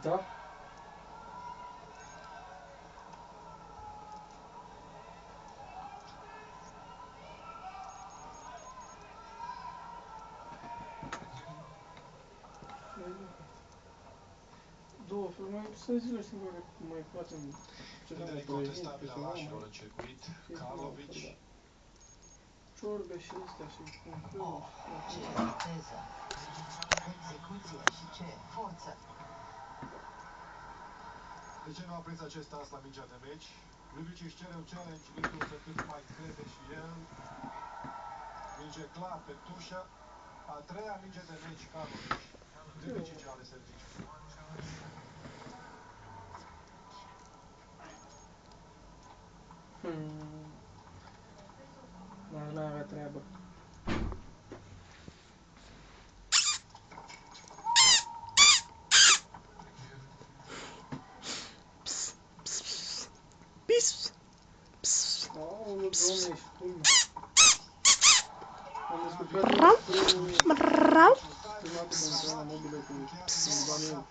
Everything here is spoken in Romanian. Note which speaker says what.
Speaker 1: Da. Două mai să zile să vă mai facem ceva mai prelevin pe ceva mai ciorbe și astea și cum
Speaker 2: Ce viteză, execuție și ce forță.
Speaker 3: De ce nu a prins acest as la mingea de meci? Lubici își cere un challenge, Liviu să cât mai crede și el. Minge clar pe tușă. A treia minge de meci, Karlovic. Lubici are serviciu.
Speaker 1: N-ar avea treabă.
Speaker 4: Pis.
Speaker 1: Aoleu, Doamne, ești cum? Am descurcat frânul. Prima dată când am intrat la mobilă cu banii